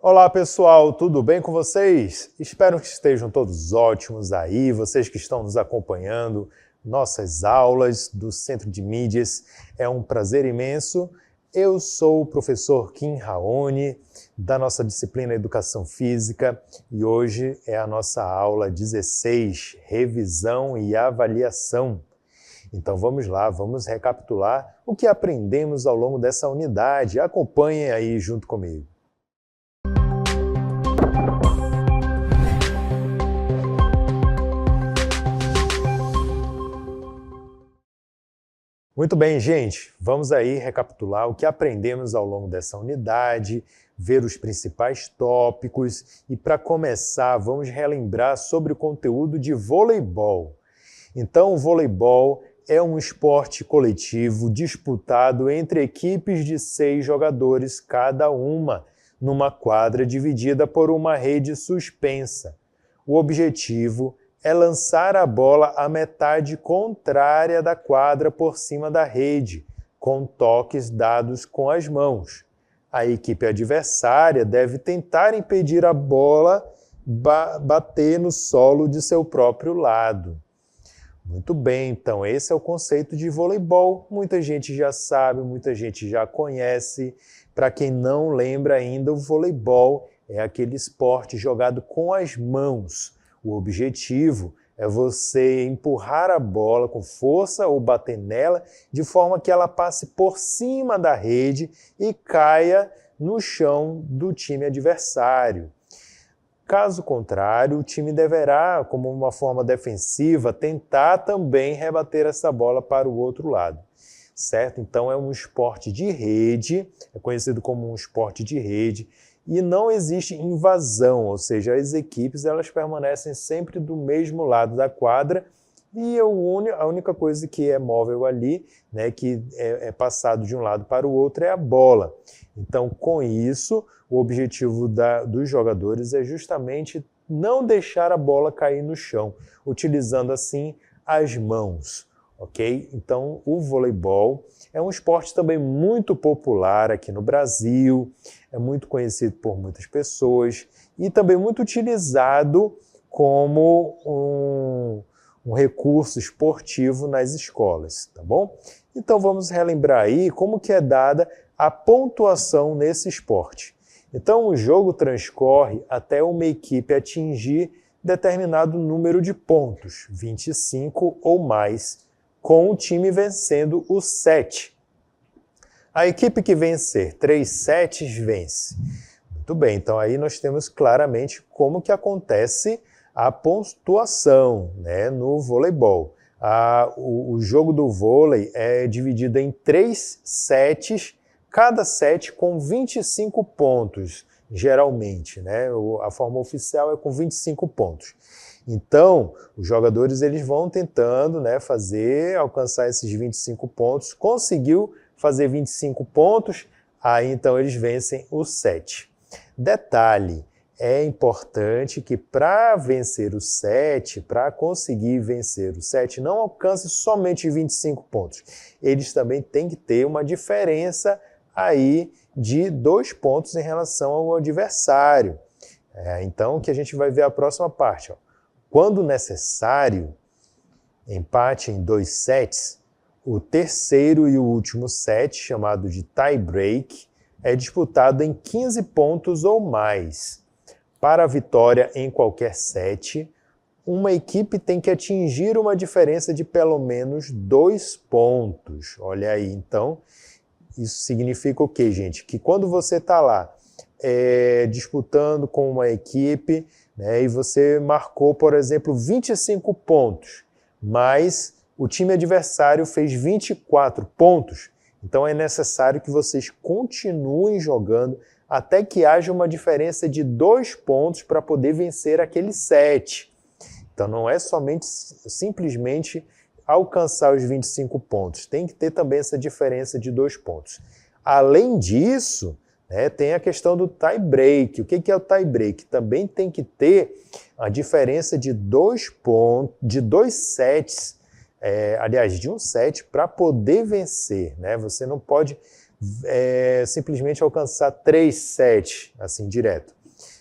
Olá pessoal, tudo bem com vocês? Espero que estejam todos ótimos aí, vocês que estão nos acompanhando, nossas aulas do Centro de Mídias. É um prazer imenso. Eu sou o professor Kim Raoni, da nossa disciplina Educação Física, e hoje é a nossa aula 16, Revisão e Avaliação. Então vamos lá, vamos recapitular o que aprendemos ao longo dessa unidade. Acompanhem aí junto comigo. Muito bem, gente, vamos aí recapitular o que aprendemos ao longo dessa unidade, ver os principais tópicos e, para começar, vamos relembrar sobre o conteúdo de voleibol. Então, o voleibol é um esporte coletivo disputado entre equipes de 6 jogadores cada uma, numa quadra dividida por uma rede suspensa. O objetivo é lançar a bola à metade contrária da quadra por cima da rede, com toques dados com as mãos. A equipe adversária deve tentar impedir a bola bater no solo de seu próprio lado. Muito bem, então esse é o conceito de voleibol. Muita gente já sabe, muita gente já conhece. Para quem não lembra ainda, o voleibol é aquele esporte jogado com as mãos. O objetivo é você empurrar a bola com força ou bater nela de forma que ela passe por cima da rede e caia no chão do time adversário. Caso contrário, o time deverá, como uma forma defensiva, tentar também rebater essa bola para o outro lado, certo? Então é um esporte de rede, é conhecido como um esporte de rede, e não existe invasão, ou seja, as equipes elas permanecem sempre do mesmo lado da quadra e a única coisa que é móvel ali, né, que é passado de um lado para o outro é a bola. Então, com isso, o objetivo dos jogadores é justamente não deixar a bola cair no chão, utilizando assim as mãos. Ok? Então, o voleibol é um esporte também muito popular aqui no Brasil, é muito conhecido por muitas pessoas e também muito utilizado como um recurso esportivo nas escolas, tá bom? Então, vamos relembrar aí como que é dada a pontuação nesse esporte. Então, o jogo transcorre até uma equipe atingir determinado número de pontos, 25 ou mais, com o time vencendo o set. A equipe que vencer 3 sets vence. Muito bem, então aí nós temos claramente como que acontece a pontuação, né, no voleibol. O jogo do vôlei é dividido em 3 sets, cada set com 25 pontos, geralmente, né? A forma oficial é com 25 pontos. Então, os jogadores eles vão tentando, né, alcançar esses 25 pontos. Conseguiu fazer 25 pontos, aí então eles vencem o set. Detalhe, é importante que para vencer o set, para conseguir vencer o set, não alcance somente 25 pontos. Eles também têm que ter uma diferença aí de 2 pontos em relação ao adversário. Então, o que a gente vai ver a próxima parte, ó. Quando necessário, empate em 2 sets, o terceiro e o último set, chamado de tie break, é disputado em 15 pontos ou mais. Para a vitória em qualquer set, uma equipe tem que atingir uma diferença de pelo menos 2 pontos. Olha aí, então, isso significa o quê, gente? Que quando você está lá disputando com uma equipe, né, e você marcou, por exemplo, 25 pontos, mas o time adversário fez 24 pontos, então é necessário que vocês continuem jogando até que haja uma diferença de 2 pontos para poder vencer aquele set. Então não é simplesmente alcançar os 25 pontos, tem que ter também essa diferença de 2 pontos. Além disso, tem a questão do tie break. O que é o tie break? Também tem que ter a diferença de 2 pontos, de 2 sets, de um set para poder vencer, né? Você não pode simplesmente alcançar 3 sets, assim, direto.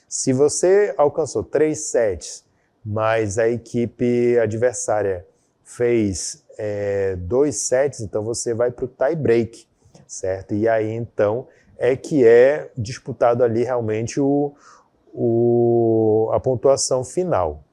Se você alcançou 3 sets, mas a equipe adversária fez 2 sets, então você vai para o tie break, certo? E aí, então, que é disputado ali realmente a pontuação final,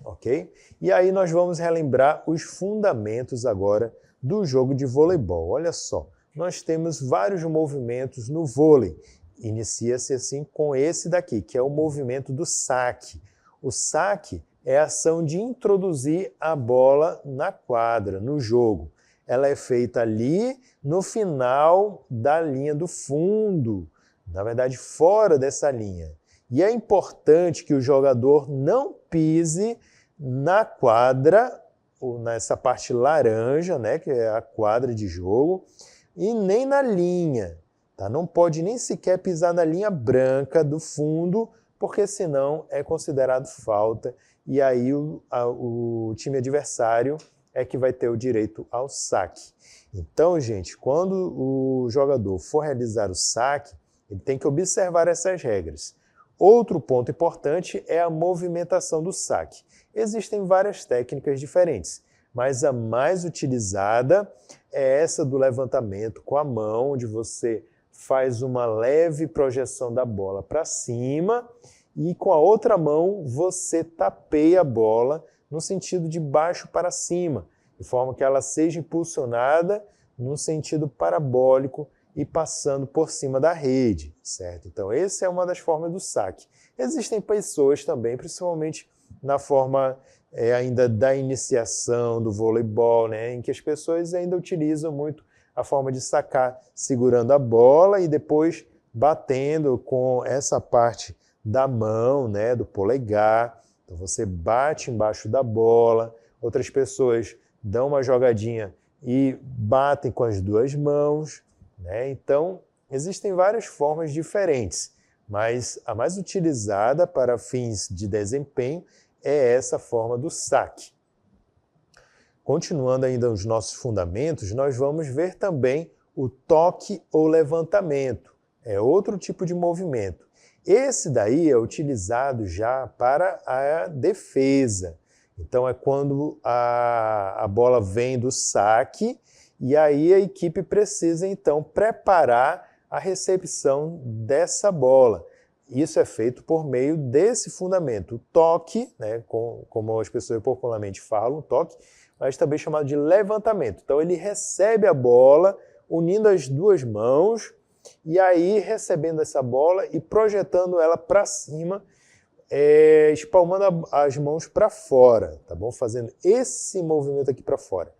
ok? E aí nós vamos relembrar os fundamentos agora do jogo de voleibol. Olha só, nós temos vários movimentos no vôlei. Inicia-se assim com esse daqui, que é o movimento do saque. O saque é a ação de introduzir a bola na quadra, no jogo. Ela é feita ali no final da linha do fundo, na verdade fora dessa linha. E é importante que o jogador não pise na quadra, ou nessa parte laranja, né, que é a quadra de jogo, e nem na linha. Tá? Não pode nem sequer pisar na linha branca do fundo, porque senão é considerado falta, e aí o time adversário é que vai ter o direito ao saque. Então, gente, quando o jogador for realizar o saque, ele tem que observar essas regras. Outro ponto importante é a movimentação do saque. Existem várias técnicas diferentes, mas a mais utilizada é essa do levantamento com a mão, onde você faz uma leve projeção da bola para cima e com a outra mão você tapeia a bola no sentido de baixo para cima, de forma que ela seja impulsionada no sentido parabólico e passando por cima da rede, certo? Então, essa é uma das formas do saque. Existem pessoas também, principalmente na forma ainda da iniciação do voleibol, né, em que as pessoas ainda utilizam muito a forma de sacar segurando a bola e depois batendo com essa parte da mão, né, do polegar. Então você bate embaixo da bola, outras pessoas dão uma jogadinha e batem com as duas mãos, né? Então existem várias formas diferentes, mas a mais utilizada para fins de desempenho é essa forma do saque. Continuando ainda os nossos fundamentos, nós vamos ver também o toque ou levantamento. É outro tipo de movimento. Esse daí é utilizado já para a defesa. Então é quando a bola vem do saque e aí a equipe precisa então preparar a recepção dessa bola. Isso é feito por meio desse fundamento, o toque, né, como as pessoas popularmente falam, toque, mas também chamado de levantamento. Então ele recebe a bola unindo as duas mãos e aí recebendo essa bola e projetando ela para cima, espalmando as mãos para fora, tá bom? Fazendo esse movimento aqui para fora.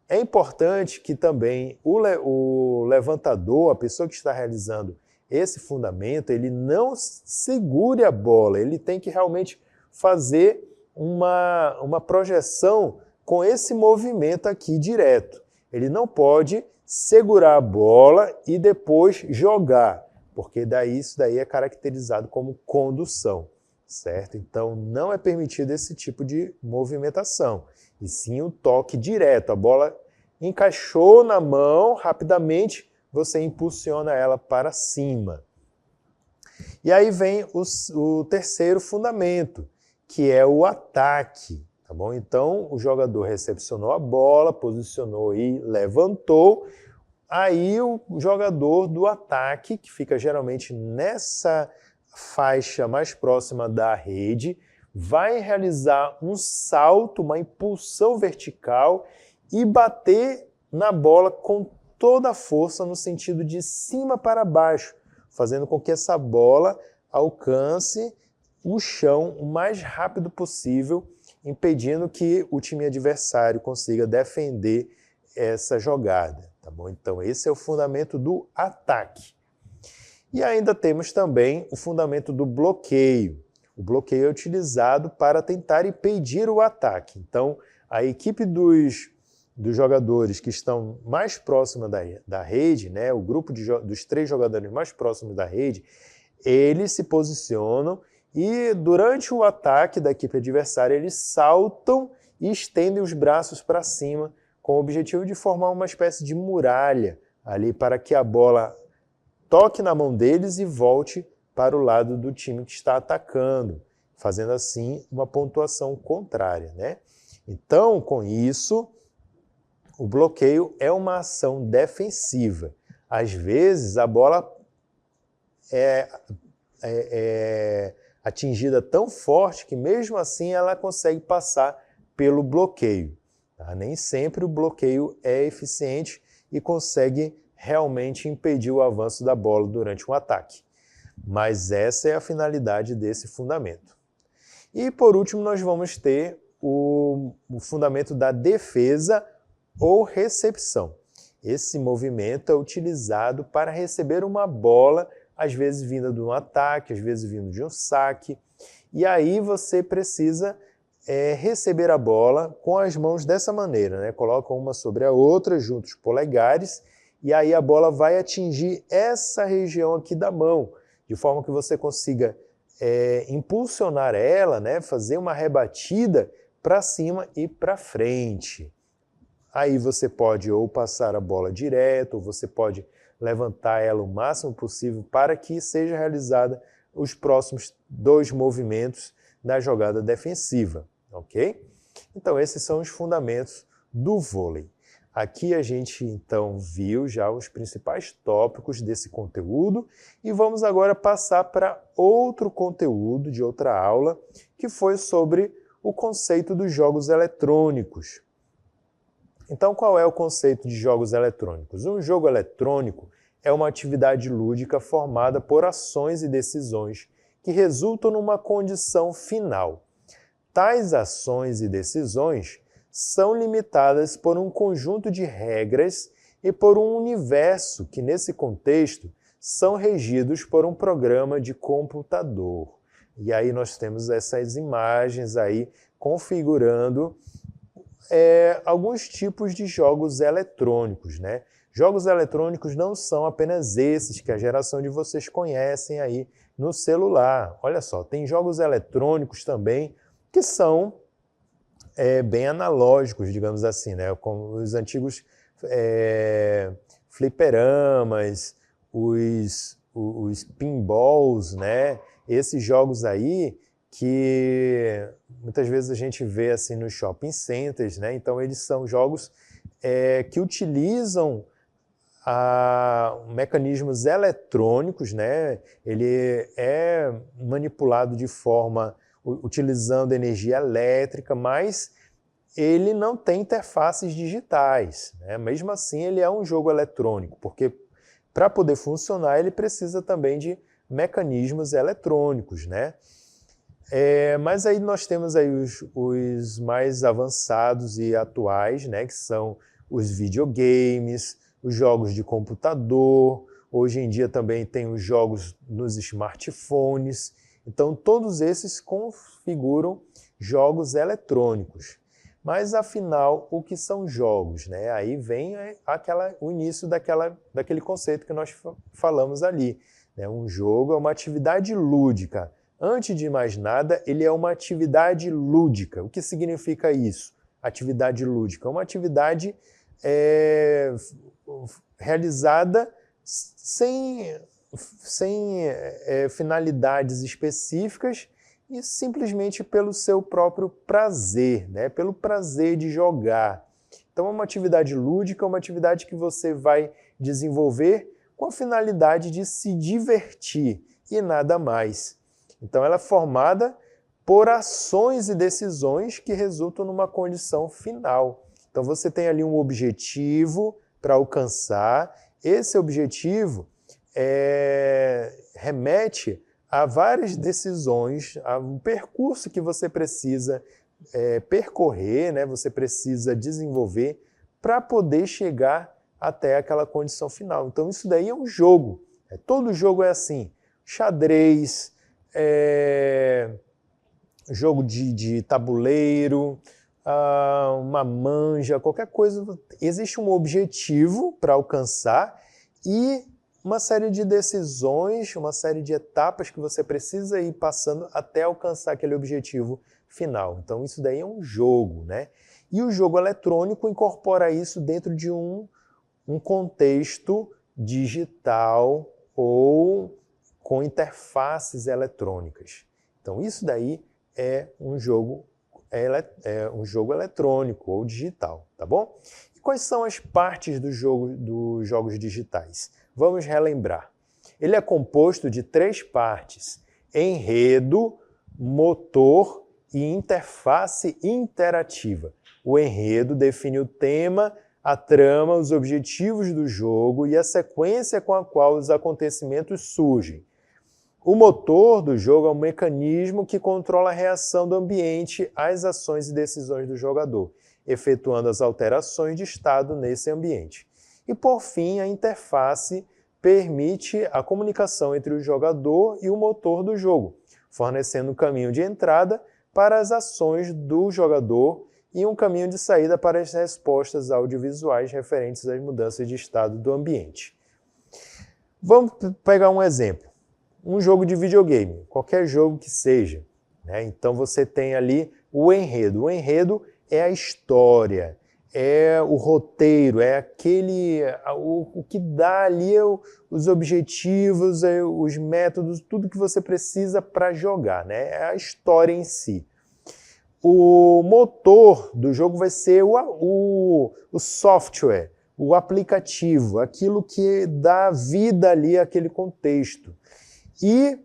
É importante que também o levantador, a pessoa que está realizando esse fundamento, ele não segure a bola, ele tem que realmente fazer uma projeção com esse movimento aqui direto. Ele não pode segurar a bola e depois jogar, porque isso daí é caracterizado como condução, certo? Então não é permitido esse tipo de movimentação, e sim o toque direto. A bola encaixou na mão, rapidamente você impulsiona ela para cima. E aí vem o terceiro fundamento, que é o ataque. Tá bom? Então, o jogador recepcionou a bola, posicionou e levantou. Aí o jogador do ataque, que fica geralmente nessa faixa mais próxima da rede, vai realizar um salto, uma impulsão vertical e bater na bola com toda a força no sentido de cima para baixo, fazendo com que essa bola alcance o chão o mais rápido possível, impedindo que o time adversário consiga defender essa jogada. Tá bom? Então esse é o fundamento do ataque. E ainda temos também o fundamento do bloqueio. O bloqueio é utilizado para tentar impedir o ataque. Então a equipe dos jogadores que estão mais próxima da rede, né, o grupo dos 3 jogadores mais próximos da rede, eles se posicionam e durante o ataque da equipe adversária eles saltam e estendem os braços para cima com o objetivo de formar uma espécie de muralha ali para que a bola toque na mão deles e volte para o lado do time que está atacando, fazendo assim uma pontuação contrária, né? Então, com isso, o bloqueio é uma ação defensiva. Às vezes, a bola é atingida tão forte que, mesmo assim, ela consegue passar pelo bloqueio. Tá? Nem sempre o bloqueio é eficiente e consegue realmente impedir o avanço da bola durante um ataque. Mas essa é a finalidade desse fundamento. E, por último, nós vamos ter o fundamento da defesa ou recepção. Esse movimento é utilizado para receber uma bola, às vezes vinda de um ataque, às vezes vindo de um saque, e aí você precisa receber a bola com as mãos dessa maneira, né? Coloca uma sobre a outra, junto os polegares, e aí a bola vai atingir essa região aqui da mão, de forma que você consiga impulsionar ela, né? Fazer uma rebatida para cima e para frente. Aí você pode ou passar a bola direto, ou você pode levantar ela o máximo possível para que seja realizada os próximos 2 movimentos da jogada defensiva, ok? Então esses são os fundamentos do vôlei. Aqui a gente então viu já os principais tópicos desse conteúdo e vamos agora passar para outro conteúdo de outra aula, que foi sobre o conceito dos jogos eletrônicos. Então, qual é o conceito de jogos eletrônicos? Um jogo eletrônico é uma atividade lúdica formada por ações e decisões que resultam numa condição final. Tais ações e decisões são limitadas por um conjunto de regras e por um universo que, nesse contexto, são regidos por um programa de computador. E aí nós temos essas imagens aí configurando alguns tipos de jogos eletrônicos, né? Jogos eletrônicos não são apenas esses que a geração de vocês conhecem aí no celular. Olha só, tem jogos eletrônicos também que são bem analógicos, digamos assim, né? Como os antigos fliperamas, os pinballs, né? Esses jogos aí que muitas vezes a gente vê assim nos shopping centers, né? Então eles são jogos que utilizam mecanismos eletrônicos, né? Ele é manipulado de forma utilizando energia elétrica, mas ele não tem interfaces digitais, né? Mesmo assim ele é um jogo eletrônico, porque para poder funcionar ele precisa também de mecanismos eletrônicos, né? Mas aí nós temos aí os mais avançados e atuais, né, que são os videogames, os jogos de computador, hoje em dia também tem os jogos nos smartphones, então todos esses configuram jogos eletrônicos. Mas afinal, o que são jogos, né? Aí vem o início daquele conceito que nós falamos ali, né? Um jogo é uma atividade lúdica. Antes de mais nada, ele é uma atividade lúdica. O que significa isso? Atividade lúdica é uma atividade realizada sem finalidades específicas e simplesmente pelo seu próprio prazer, né? Pelo prazer de jogar. Então, é uma atividade lúdica, é uma atividade que você vai desenvolver com a finalidade de se divertir e nada mais. Então, ela é formada por ações e decisões que resultam numa condição final. Então, você tem ali um objetivo para alcançar. Esse objetivo remete a várias decisões, a um percurso que você precisa percorrer, né? Você precisa desenvolver para poder chegar até aquela condição final. Então, isso daí é um jogo. Todo jogo é assim. Xadrez, jogo de tabuleiro, uma manja, qualquer coisa. Existe um objetivo para alcançar e uma série de decisões, uma série de etapas que você precisa ir passando até alcançar aquele objetivo final. Então isso daí é um jogo, né? E o jogo eletrônico incorpora isso dentro de um um contexto digital ou com interfaces eletrônicas. Então, isso daí é um jogo eletrônico ou digital, tá bom? E quais são as partes dos jogos digitais? Vamos relembrar. Ele é composto de 3 partes: enredo, motor e interface interativa. O enredo define o tema, a trama, os objetivos do jogo e a sequência com a qual os acontecimentos surgem. O motor do jogo é um mecanismo que controla a reação do ambiente às ações e decisões do jogador, efetuando as alterações de estado nesse ambiente. E, por fim, a interface permite a comunicação entre o jogador e o motor do jogo, fornecendo um caminho de entrada para as ações do jogador e um caminho de saída para as respostas audiovisuais referentes às mudanças de estado do ambiente. Vamos pegar um exemplo. Um jogo de videogame, qualquer jogo que seja, né? Então você tem ali o enredo. O enredo é a história, é o roteiro, é o que dá ali os objetivos, os métodos, tudo que você precisa para jogar, né? É a história em si. O motor do jogo vai ser o software, o aplicativo, aquilo que dá vida ali àquele contexto. E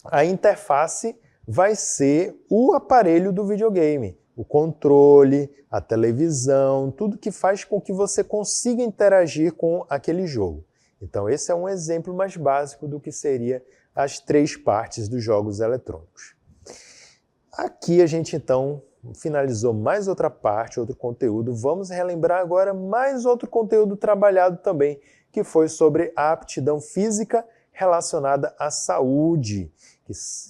a interface vai ser o aparelho do videogame, o controle, a televisão, tudo que faz com que você consiga interagir com aquele jogo. Então esse é um exemplo mais básico do que seria as 3 partes dos jogos eletrônicos. Aqui a gente então finalizou mais outra parte, outro conteúdo. Vamos relembrar agora mais outro conteúdo trabalhado também, que foi sobre a aptidão física relacionada à saúde,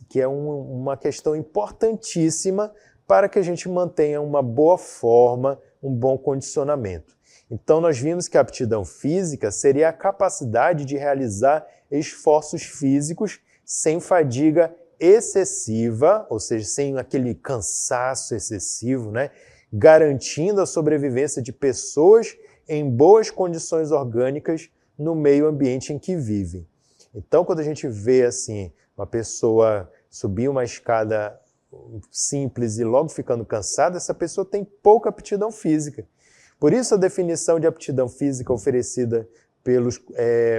que é uma questão importantíssima para que a gente mantenha uma boa forma, um bom condicionamento. Então nós vimos que a aptidão física seria a capacidade de realizar esforços físicos sem fadiga excessiva, ou seja, sem aquele cansaço excessivo, né? Garantindo a sobrevivência de pessoas em boas condições orgânicas no meio ambiente em que vivem. Então, quando a gente vê assim, uma pessoa subir uma escada simples e logo ficando cansada, essa pessoa tem pouca aptidão física. Por isso, a definição de aptidão física oferecida pelos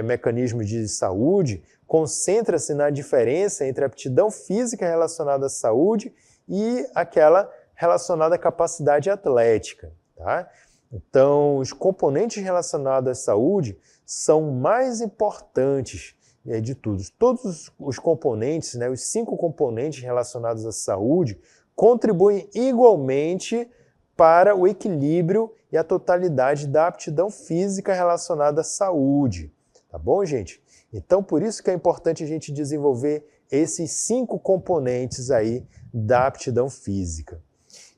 mecanismos de saúde concentra-se na diferença entre a aptidão física relacionada à saúde e aquela relacionada à capacidade atlética. Tá? Então, os componentes relacionados à saúde são mais importantes de tudo. Todos os componentes, né, os 5 componentes relacionados à saúde, contribuem igualmente para o equilíbrio e a totalidade da aptidão física relacionada à saúde. Tá bom, gente? Então, por isso que é importante a gente desenvolver esses 5 componentes aí da aptidão física.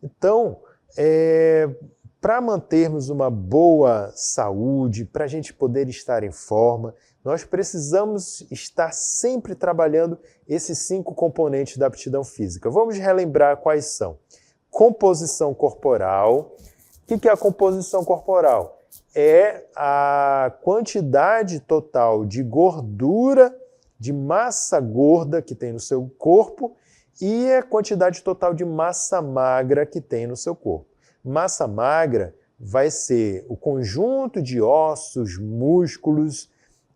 Então, para mantermos uma boa saúde, para a gente poder estar em forma, nós precisamos estar sempre trabalhando esses 5 componentes da aptidão física. Vamos relembrar quais são. Composição corporal. O que é a composição corporal? É a quantidade total de gordura, de massa gorda que tem no seu corpo e a quantidade total de massa magra que tem no seu corpo. Massa magra vai ser o conjunto de ossos, músculos,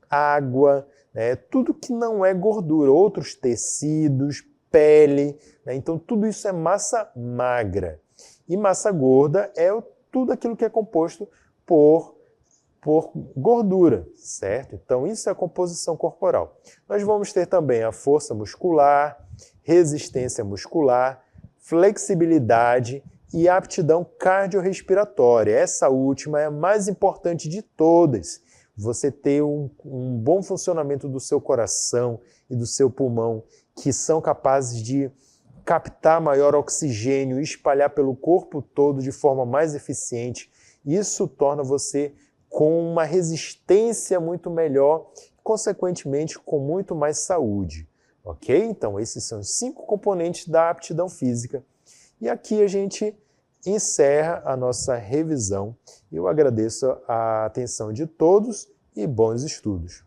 água, né, tudo que não é gordura, outros tecidos, pele, né, então tudo isso é massa magra. E massa gorda é tudo aquilo que é composto por gordura, certo? Então isso é a composição corporal. Nós vamos ter também a força muscular, resistência muscular, flexibilidade e aptidão cardiorrespiratória. Essa última é a mais importante de todas. Você ter um bom funcionamento do seu coração e do seu pulmão, que são capazes de captar maior oxigênio e espalhar pelo corpo todo de forma mais eficiente. Isso torna você com uma resistência muito melhor, consequentemente com muito mais saúde. Ok? Então esses são os 5 componentes da aptidão física. E aqui a gente encerra a nossa revisão. Eu agradeço a atenção de todos e bons estudos.